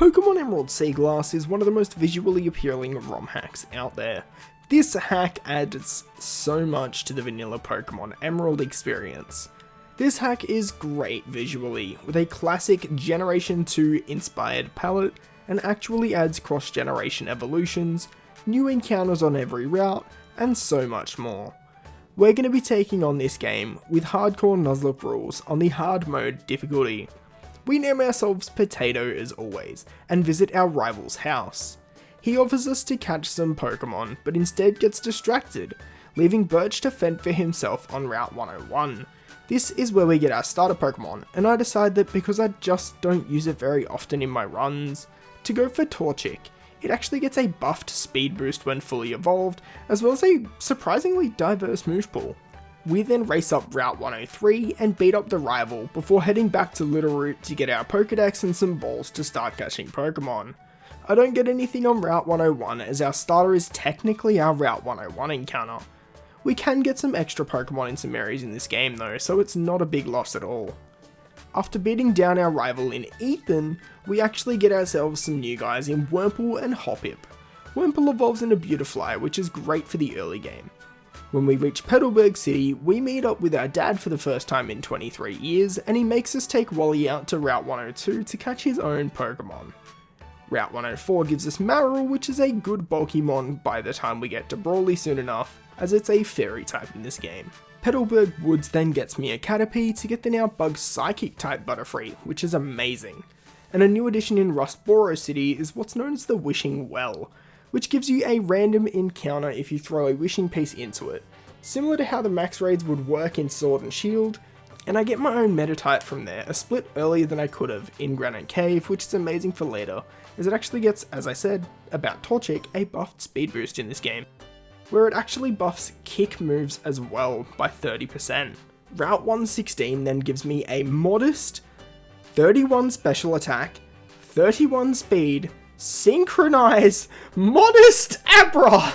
Pokemon Emerald Seaglass is one of the most visually appealing ROM hacks out there. This hack adds so much to the vanilla Pokemon Emerald experience. This hack is great visually, with a classic Generation 2 inspired palette, and actually adds cross-generation evolutions, new encounters on every route, and so much more. We're going to be taking on this game with Hardcore Nuzlocke rules on the hard mode difficulty. We name ourselves Potato as always, and visit our rival's house. He offers us to catch some Pokemon, but instead gets distracted, leaving Birch to fend for himself on Route 101. This is where we get our starter Pokemon, and I decide that because I just don't use it very often in my runs, to go for Torchic. It actually gets a buffed speed boost when fully evolved, as well as a surprisingly diverse move pool. We then race up Route 103 and beat up the rival before heading back to Little Root to get our Pokedex and some balls to start catching Pokemon. I don't get anything on Route 101 as our starter is technically our Route 101 encounter. We can get some extra Pokemon in some areas in this game though, so it's not a big loss at all. After beating down our rival in Ethan, we actually get ourselves some new guys in Wurmple and Hoppip. Wurmple evolves into Beautifly, which is great for the early game. When we reach Petalburg City, we meet up with our dad for the first time in 23 years, and he makes us take Wally out to Route 102 to catch his own Pokemon. Route 104 gives us Marill, which is a good Pokemon by the time we get to Brawly soon enough, as it's a fairy type in this game. Petalburg Woods then gets me a Caterpie to get the now bug Psychic type Butterfree, which is amazing. And a new addition in Rustboro City is what's known as the Wishing Well, which gives you a random encounter if you throw a wishing piece into it, similar to how the max raids would work in Sword and Shield, and I get my own Meditite from there, a split earlier than I could have in Granite Cave, which is amazing for later, as it actually gets, as I said, about Torchic, a buffed speed boost in this game, where it actually buffs kick moves as well by 30%. Route 116 then gives me a modest 31 special attack, 31 speed, synchronize, modest Abra!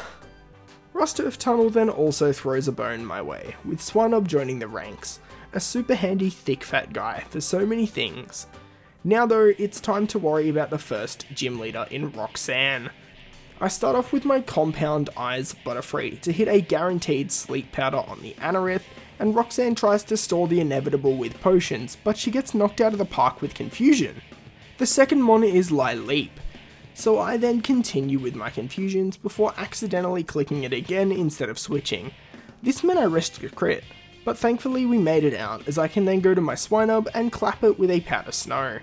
Rust Earth Tunnel then also throws a bone my way, with Swinub joining the ranks, a super handy thick fat guy for so many things. Now though, it's time to worry about the first gym leader in Roxanne. I start off with my Compound Eyes Butterfree to hit a guaranteed sleep powder on the Anorith, and Roxanne tries to stall the inevitable with potions, but she gets knocked out of the park with confusion. The second mon is Lileep, so I then continue with my confusions before accidentally clicking it again instead of switching. This meant I risked a crit, but thankfully we made it out as I can then go to my Swinub and clap it with a Powder Snow.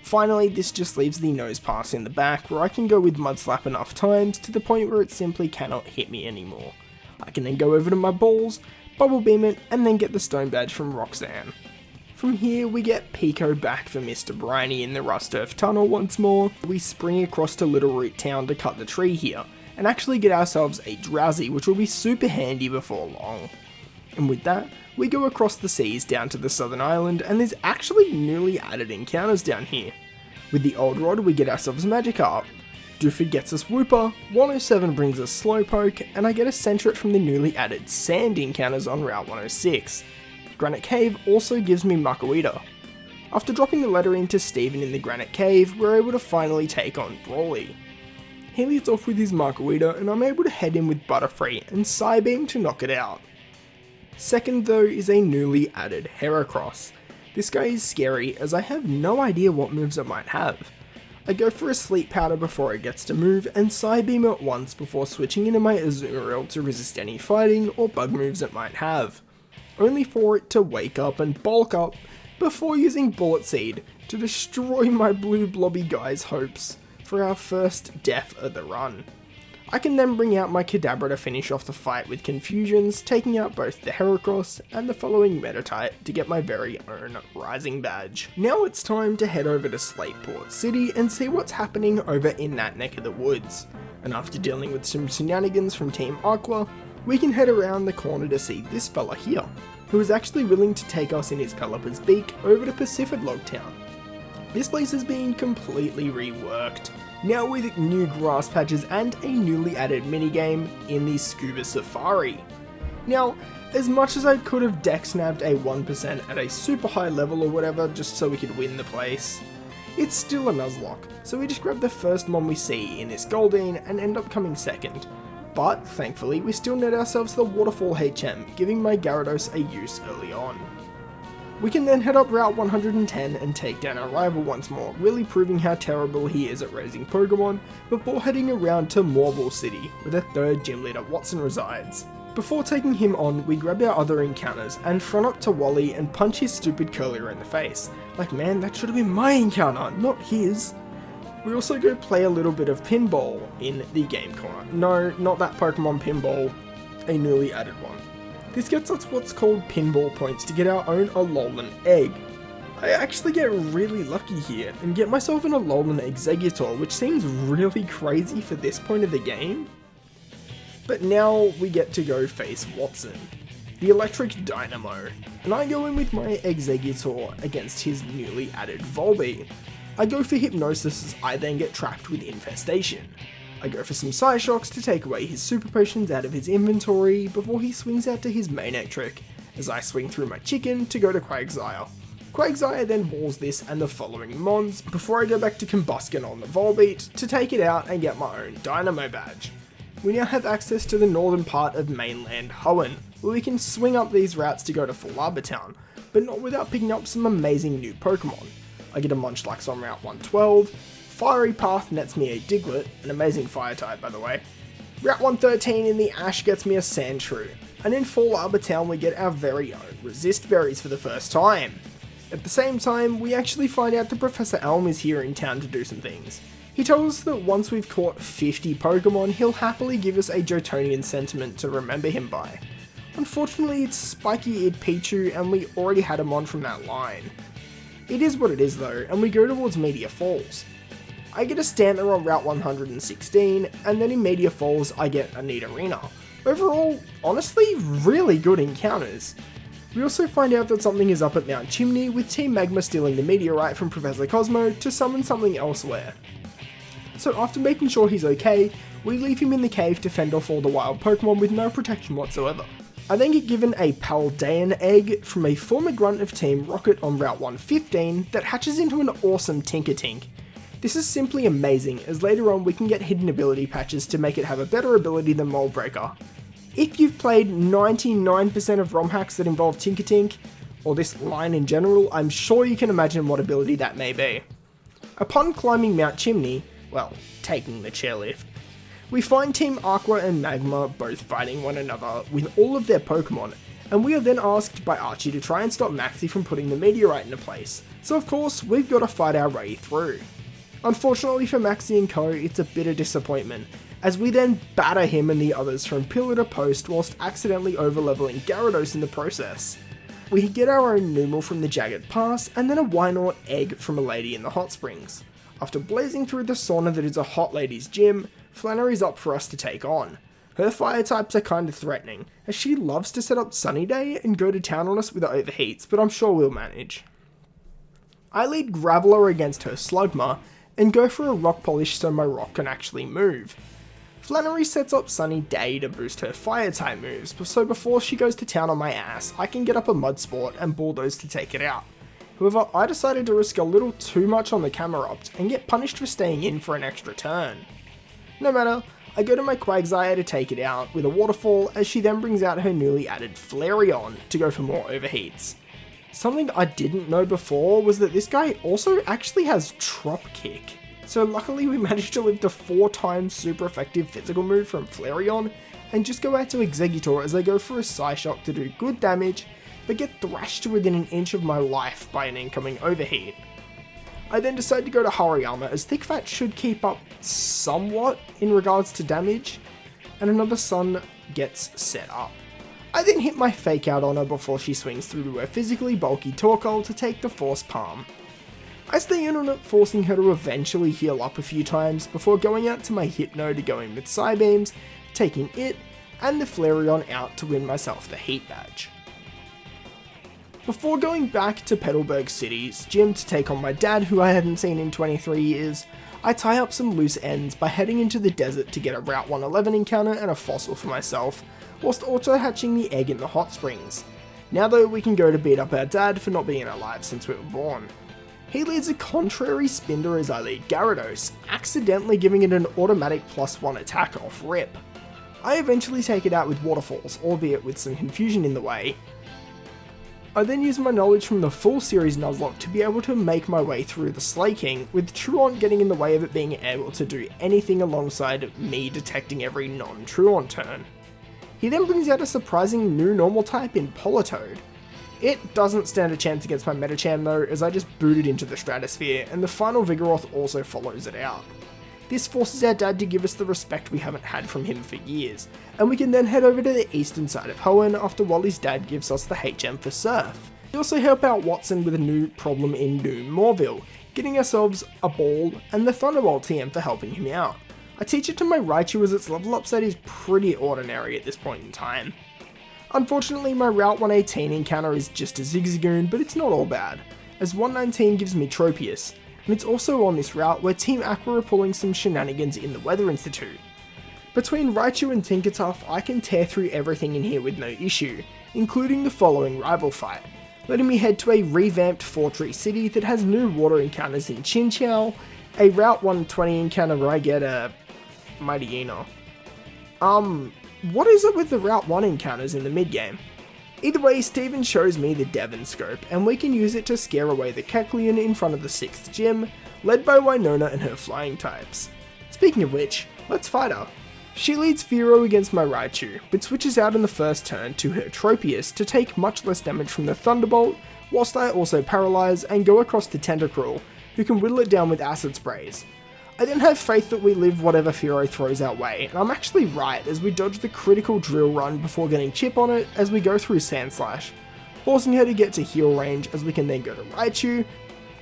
Finally, this just leaves the Nose Pass in the back where I can go with Mud Slap enough times to the point where it simply cannot hit me anymore. I can then go over to my balls, Bubble Beam it, and then get the Stone Badge from Roxanne. From here, we get Pico back for Mr. Briny in the Rust Earth Tunnel once more. We spring across to Little Root Town to cut the tree here, and actually get ourselves a Drowsy, which will be super handy before long. And with that, we go across the seas down to the southern island, and there's actually newly added encounters down here. With the Old Rod, we get ourselves Magikarp. Doofy gets us Wooper, 107 brings us Slowpoke, and I get a Sentret from the newly added Sand encounters on Route 106. Granite Cave also gives me Muckaweeder. After dropping the letter into Steven in the Granite Cave, we're able to finally take on Brawly. He leads off with his Muckaweeder, and I'm able to head in with Butterfree and Psybeam to knock it out. Second though is a newly added Heracross. This guy is scary as I have no idea what moves it might have. I go for a Sleep Powder before it gets to move and Psybeam it once before switching into my Azumarill to resist any fighting or bug moves it might have, only for it to wake up and bulk up before using Bullet Seed to destroy my blue blobby guy's hopes for our first death of the run. I can then bring out my Kadabra to finish off the fight with Confusions, taking out both the Heracross and the following Meditite to get my very own Rising Badge. Now it's time to head over to Slateport City and see what's happening over in that neck of the woods. And after dealing with some shenanigans from Team Aqua, we can head around the corner to see this fella here, who is actually willing to take us in his Pelipper's beak over to Pacific Log Town. This place has been completely reworked, now with new grass patches and a newly added minigame in the Scuba Safari. Now, as much as I could have deck snapped a 1% at a super high level or whatever just so we could win the place, It's still a Nuzlocke, so we just grab the first mon we see in this Goldeen and end up coming second. But thankfully we still net ourselves the Waterfall HM, giving my Gyarados a use early on. We can then head up Route 110 and take down our rival once more, really proving how terrible he is at raising Pokemon, before heading around to Morville City, where the third gym leader Wattson resides. Before taking him on, we grab our other encounters and front up to Wally and punch his stupid curlier in the face. Like, man, that should have been my encounter, not his. We also go play a little bit of pinball in the game corner. No, not that Pokemon pinball, a newly added one. This gets us what's called pinball points to get our own Alolan egg. I actually get really lucky here and get myself an Alolan Exeggutor, which seems really crazy for this point of the game. But now we get to go face Wattson, the electric dynamo, and I go in with my Exeggutor against his newly added Volbeat. I go for Hypnosis as I then get trapped with Infestation. I go for some Psyshocks to take away his super potions out of his inventory before he swings out to his main trick, as I swing through my chicken to go to Quagsire. Quagsire then walls this and the following mons before I go back to Combuskin on the Volbeat to take it out and get my own Dynamo badge. We now have access to the northern part of mainland Hoenn, where we can swing up these routes to go to Falaba Town, but not without picking up some amazing new Pokemon. I get a Munchlax on Route 112, Fiery Path nets me a Diglett, an amazing fire type by the way. Route 113 in the Ash gets me a Sandshrew, and in Falaba Town we get our very own Resist Berries for the first time. At the same time, we actually find out that Professor Elm is here in town to do some things. He tells us that once we've caught 50 Pokemon, he'll happily give us a Jotonian sentiment to remember him by. Unfortunately, it's Spiky-eared Pichu and we already had him on from that line. It is what it is though, and we go towards Meteor Falls. I get a Stantler on Route 116, and then in Meteor Falls I get a Nidorina. Overall, honestly, really good encounters. We also find out that something is up at Mount Chimney, with Team Magma stealing the meteorite from Professor Cosmo to summon something elsewhere. So after making sure he's okay, we leave him in the cave to fend off all the wild Pokemon with no protection whatsoever. I then get given a Paldean egg from a former grunt of Team Rocket on Route 115 that hatches into an awesome Tinkertink. This is simply amazing, as later on we can get hidden ability patches to make it have a better ability than Mold Breaker. If you've played 99% of ROM hacks that involve Tinkertink, or this line in general, I'm sure you can imagine what ability that may be. Upon climbing Mount Chimney, well, taking the chairlift, we find Team Aqua and Magma both fighting one another with all of their Pokemon, and we are then asked by Archie to try and stop Maxie from putting the meteorite into place, so of course we've got to fight our way through. Unfortunately for Maxie and co, it's a bitter disappointment, as we then batter him and the others from pillar to post whilst accidentally overleveling Gyarados in the process. We get our own Numel from the Jagged Pass, and then a Wynaut egg from a lady in the hot springs. After blazing through the sauna that is a hot lady's gym, Flannery's up for us to take on. Her fire types are kinda threatening, as she loves to set up Sunny Day and go to town on us with overheats, but I'm sure we'll manage. I lead Graveler against her Slugma, and go for a Rock Polish so my rock can actually move. Flannery sets up Sunny Day to boost her fire type moves, so before she goes to town on my ass, I can get up a Mud Sport and bulldoze to take it out. However, I decided to risk a little too much on the Camerupt and get punished for staying in for an extra turn. No matter, I go to my Quagsire to take it out with a Waterfall, as she then brings out her newly added Flareon to go for more overheats. Something I didn't know before was that this guy also actually has Trop Kick. So luckily we managed to live to 4 times super effective physical move from Flareon, and just go out to Exeggutor as I go for a Psyshock to do good damage, but get thrashed to within an inch of my life by an incoming overheat. I then decide to go to Hariyama, as Thick Fat should keep up somewhat in regards to damage, and another Sun gets set up. I then hit my Fake Out on her before she swings through to her physically bulky Torkoal to take the Force Palm. I stay in on it, forcing her to eventually heal up a few times before going out to my Hypno to go in with Psybeams, taking it and the Flareon out to win myself the Heat Badge. Before going back to Petalburg City's gym to take on my dad, who I hadn't seen in 23 years, I tie up some loose ends by heading into the desert to get a Route 111 encounter and a fossil for myself, whilst also hatching the egg in the hot springs. Now though, we can go to beat up our dad for not being alive since we were born. He leads a contrary Spinder as I lead Gyarados, accidentally giving it an automatic +1 attack off rip. I eventually take it out with Waterfalls, albeit with some confusion in the way. I then use my knowledge from the full series Nuzlocke to be able to make my way through the Slaking, with Truant getting in the way of it being able to do anything alongside me detecting every non-Truant turn. He then brings out a surprising new normal type in Politoed. It doesn't stand a chance against my Medicham though, as I just booted into the Stratosphere, and the final Vigoroth also follows it out. This forces our dad to give us the respect we haven't had from him for years, and we can then head over to the eastern side of Hoenn after Wally's dad gives us the HM for Surf. We also help out Wattson with a new problem in New Morville, getting ourselves a ball and the Thunderbolt TM for helping him out. I teach it to my Raichu as its level up set is pretty ordinary at this point in time. Unfortunately, my Route 118 encounter is just a Zigzagoon, but it's not all bad, as 119 gives me Tropius, and it's also on this route where Team Aqua are pulling some shenanigans in the Weather Institute. Between Raichu and Tinkertuff, I can tear through everything in here with no issue, including the following rival fight, letting me head to a revamped Fortree City that has new water encounters in Chinchou, a Route 120 encounter where I get a Mightyena. What is it with the Route 1 encounters in the mid-game? Either way, Steven shows me the Devon Scope, and we can use it to scare away the Kecleon in front of the 6th gym, led by Winona and her flying types. Speaking of which, let's fight her. She leads Fearow against my Raichu, but switches out in the first turn to her Tropius to take much less damage from the Thunderbolt, whilst I also paralyze and go across to Tentacruel, who can whittle it down with acid sprays. I then have faith that we live whatever Fearow throws our way, and I'm actually right as we dodge the critical drill run before getting chip on it as we go through Sandslash, forcing her to get to heal range as we can then go to Raichu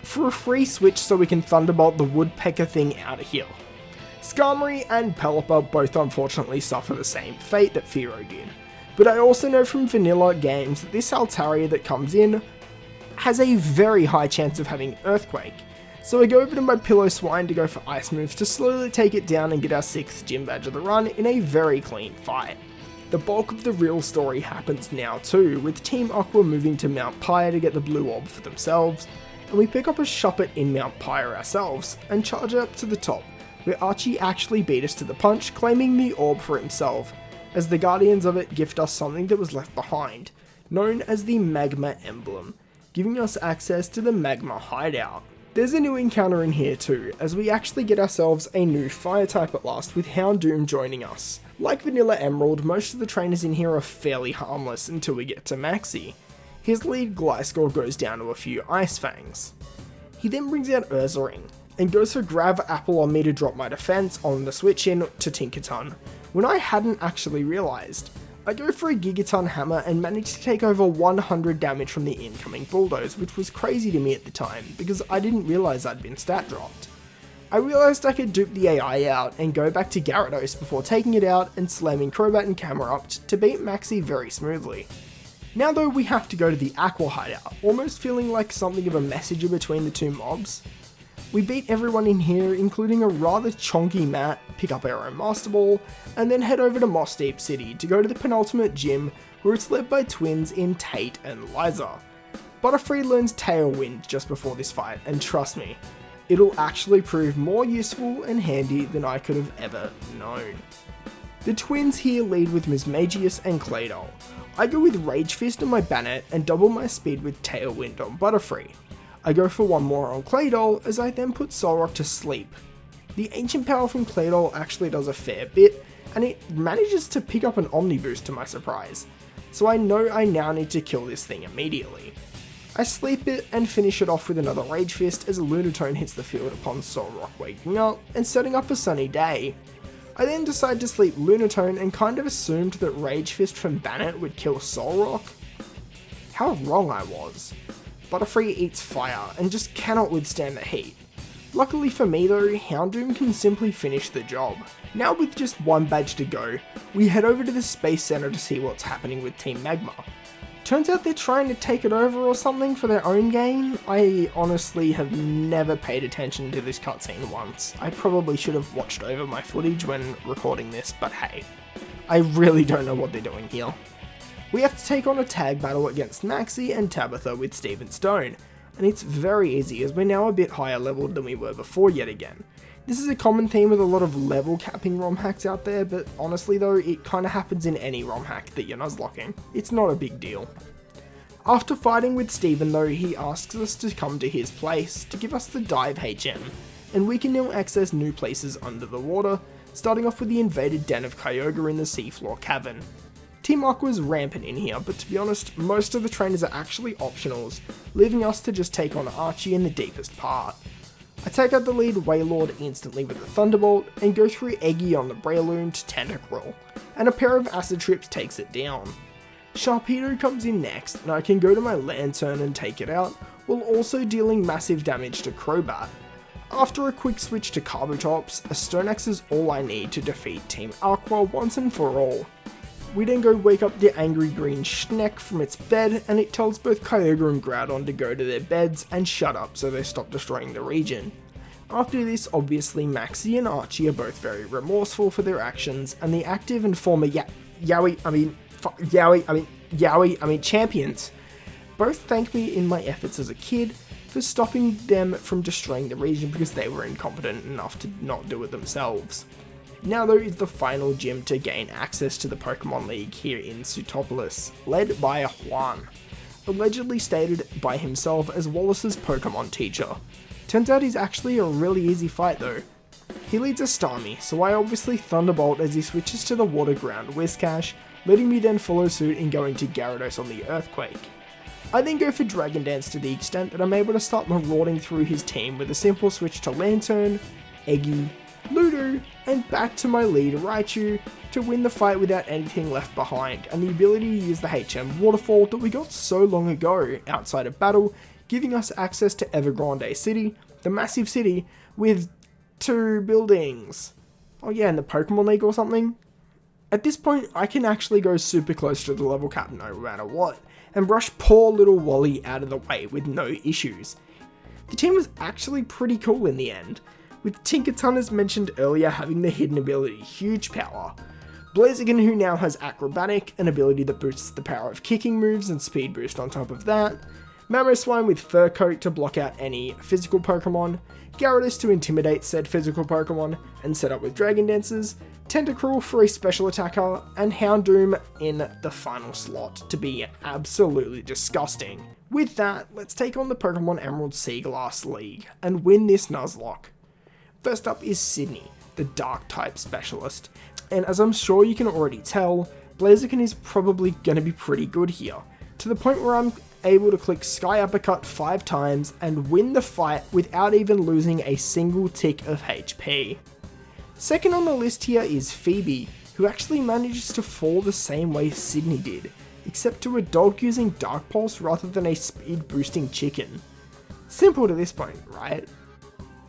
for a free switch so we can Thunderbolt the Woodpecker thing out of here. Skarmory and Pelipper both unfortunately suffer the same fate that Fearow did, but I also know from vanilla games that this Altaria that comes in has a very high chance of having Earthquake, so I go over to my Piloswine to go for Ice moves to slowly take it down and get our 6th gym badge of the run in a very clean fight. The bulk of the real story happens now too, with Team Aqua moving to Mount Pyre to get the blue orb for themselves, and we pick up a Shuppet in Mount Pyre ourselves, and charge up to the top, where Archie actually beat us to the punch, claiming the orb for himself, as the guardians of it gift us something that was left behind, known as the Magma Emblem, giving us access to the Magma Hideout. There's a new encounter in here too, as we actually get ourselves a new fire type at last with Houndoom joining us. Like Vanilla Emerald, most of the trainers in here are fairly harmless until we get to Maxie. His lead Gliscor goes down to a few Ice Fangs. He then brings out Ursaring, and goes for Grav Apple on me to drop my defense on the switch in to Tinkaton, when I hadn't actually realized. I go for a Gigaton Hammer and manage to take over 100 damage from the incoming Bulldoze, which was crazy to me at the time, because I didn't realize I'd been stat dropped. I realized I could dupe the AI out and go back to Gyarados before taking it out and slamming Crobat and Camerupt to beat Maxie very smoothly. Now though, we have to go to the Aqua Hideout, almost feeling like something of a messenger between the two mobs. We beat everyone in here, including a rather chonky Matt, pick up our own Master Ball, and then head over to Moss Deep City to go to the penultimate gym, where it's led by twins in Tate and Liza. Butterfree learns Tailwind just before this fight, and trust me, it'll actually prove more useful and handy than I could have ever known. The twins here lead with Mismagius and Claydol. I go with Rage Fist on my Bannet and double my speed with Tailwind on Butterfree. I go for one more on Claydol as I then put Solrock to sleep. The Ancient Power from Claydol actually does a fair bit, and it manages to pick up an Omni Boost to my surprise, so I know I now need to kill this thing immediately. I sleep it and finish it off with another Rage Fist as a Lunatone hits the field upon Solrock waking up and setting up a sunny day. I then decide to sleep Lunatone and kind of assumed that Rage Fist from Bannet would kill Solrock. How wrong I was. Butterfree eats fire and just cannot withstand the heat. Luckily for me though, Houndoom can simply finish the job. Now with just one badge to go, we head over to the Space Center to see what's happening with Team Magma. Turns out they're trying to take it over or something for their own gain. I honestly have never paid attention to this cutscene once. I probably should have watched over my footage when recording this, but hey, I really don't know what they're doing here. We have to take on a tag battle against Maxie and Tabitha with Steven Stone. and it's very easy as we're now a bit higher leveled than we were before yet again. This is a common theme with a lot of level capping ROM hacks out there, but honestly though, it kinda happens in any ROM hack that you're Nuzlocking. It's not a big deal. After fighting with Steven though, he asks us to come to his place to give us the Dive HM, and we can now access new places under the water, starting off with the invaded den of Kyogre in the seafloor cavern. Team Aqua's rampant in here, but to be honest, most of the trainers are actually optionals, leaving us to just take on Archie in the deepest part. I take out the lead Wailord instantly with a Thunderbolt, and go through Eggy on the Breloom to Tentacruel, and a pair of Acid Trips takes it down. Sharpedo comes in next, and I can go to my Lantern and take it out, while also dealing massive damage to Crobat. After a quick switch to Carbotops, a Stone Axe is all I need to defeat Team Aqua once and for all. We then go wake up the angry green Schneck from its bed, and it tells both Kyogre and Groudon to go to their beds and shut up so they stop destroying the region. After this, obviously Maxie and Archie are both very remorseful for their actions, and the active and former champions both thank me in my efforts as a kid for stopping them from destroying the region because they were incompetent enough to not do it themselves. Now though is the final gym to gain access to the Pokemon League here in Sutopolis, led by Juan, allegedly stated by himself as Wallace's Pokemon teacher. Turns out he's actually a really easy fight though. He leads a Starmie, so I obviously Thunderbolt as he switches to the Water Ground Whiscash, letting me then follow suit in going to Gyarados on the Earthquake. I then go for Dragon Dance to the extent that I'm able to start marauding through his team with a simple switch to Lantern, Eggy, Ludo, and back to my lead Raichu to win the fight without anything left behind, and the ability to use the HM Waterfall that we got so long ago outside of battle, giving us access to Evergrande City, the massive city with 2 buildings. Oh yeah, in the Pokemon League or something? At this point, I can actually go super close to the level cap no matter what, and brush poor little Wally out of the way with no issues. The team was actually pretty cool in the end, with Tinkaton as mentioned earlier having the hidden ability Huge Power, Blaziken who now has Acrobatic, an ability that boosts the power of kicking moves and speed boost on top of that, Mamoswine with Fur Coat to block out any physical Pokemon, Gyarados to intimidate said physical Pokemon and set up with Dragon Dances, Tentacruel for a special attacker, and Houndoom in the final slot to be absolutely disgusting. With that, let's take on the Pokemon Emerald Seaglass League and win this Nuzlocke. First up is Sydney, the Dark type specialist, and as I'm sure you can already tell, Blaziken is probably going to be pretty good here, to the point where I'm able to click Sky Uppercut 5 times and win the fight without even losing a single tick of HP. Second on the list here is Phoebe, who actually manages to fall the same way Sydney did, except to a dog using Dark Pulse rather than a speed boosting chicken. Simple to this point, right?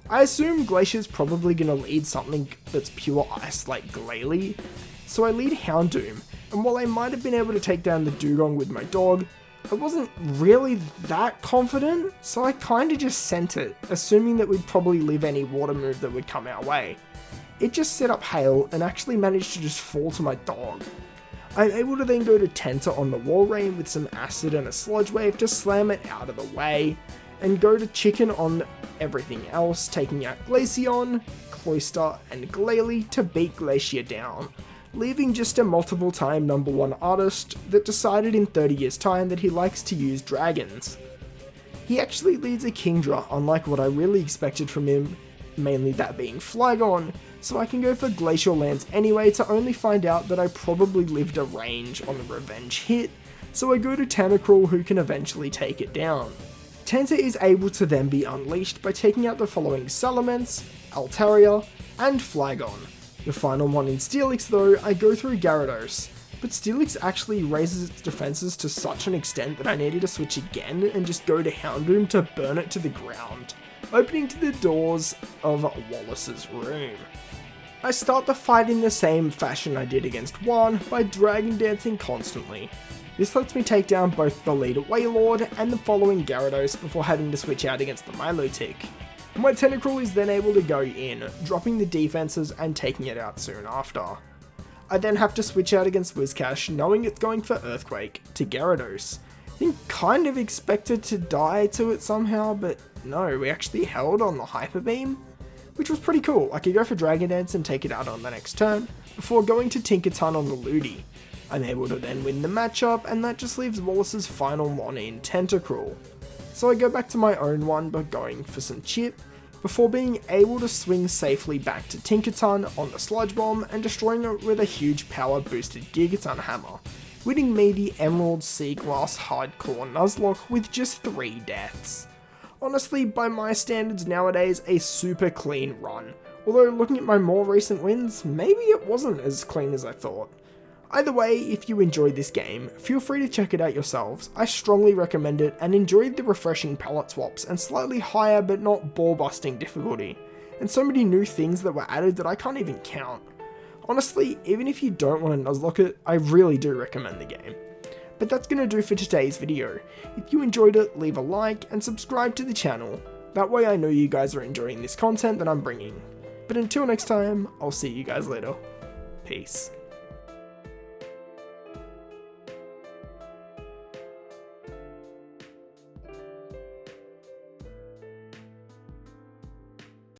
I assume Glacier's probably going to lead something that's pure ice like Glalie, so I lead Houndoom, and while I might have been able to take down the Dugong with my dog, I wasn't really that confident, so I kinda just sent it, assuming that we'd probably live any water move that would come our way. It just set up Hail and actually managed to just fall to my dog. I'm able to then go to Tenta on the Walrein with some acid and a Sludge Wave to slam it out of the way, and go to Chicken on everything else, taking out Glaceon, Cloyster, and Glalie to beat Glacier down, leaving just a multiple time #1 artist that decided in 30 years time that he likes to use dragons. He actually leads a Kingdra, unlike what I really expected from him, mainly that being Flygon, so I can go for Glacial Lance anyway to only find out that I probably lived a range on the revenge hit, so I go to Tentacruel who can eventually take it down. Tenta is able to then be unleashed by taking out the following Salamence, Altaria, and Flygon. The final one in Steelix though, I go through Gyarados, but Steelix actually raises its defenses to such an extent that I needed to switch again and just go to Houndoom to burn it to the ground, opening to the doors of Wallace's room. I start the fight in the same fashion I did against Juan by Dragon Dancing constantly. This lets me take down both the lead Wailord and the following Gyarados before having to switch out against the Milotic. My Tentacruel is then able to go in, dropping the defenses and taking it out soon after. I then have to switch out against Whiscash, knowing it's going for Earthquake, to Gyarados, I think kind of expected to die to it somehow, but no, we actually held on the Hyper Beam, which was pretty cool. I could go for Dragon Dance and take it out on the next turn, before going to Tinkaton on the Ludi. I'm able to then win the matchup, and that just leaves Wallace's final one in Tentacruel. So I go back to my own one by going for some Chip, before being able to swing safely back to Tinkaton on the Sludge Bomb and destroying it with a huge power boosted Gigaton Hammer, winning me the Emerald Seaglass Hardcore Nuzlocke with just 3 deaths. Honestly, by my standards nowadays, a super clean run, although looking at my more recent wins, maybe it wasn't as clean as I thought. Either way, if you enjoyed this game, feel free to check it out yourselves. I strongly recommend it and enjoyed the refreshing palette swaps and slightly higher but not ball busting difficulty, and so many new things that were added that I can't even count. Honestly, even if you don't want to Nuzlocke it, I really do recommend the game. But that's going to do for today's video. If you enjoyed it, leave a like and subscribe to the channel. That way I know you guys are enjoying this content that I'm bringing. But until next time, I'll see you guys later. Peace.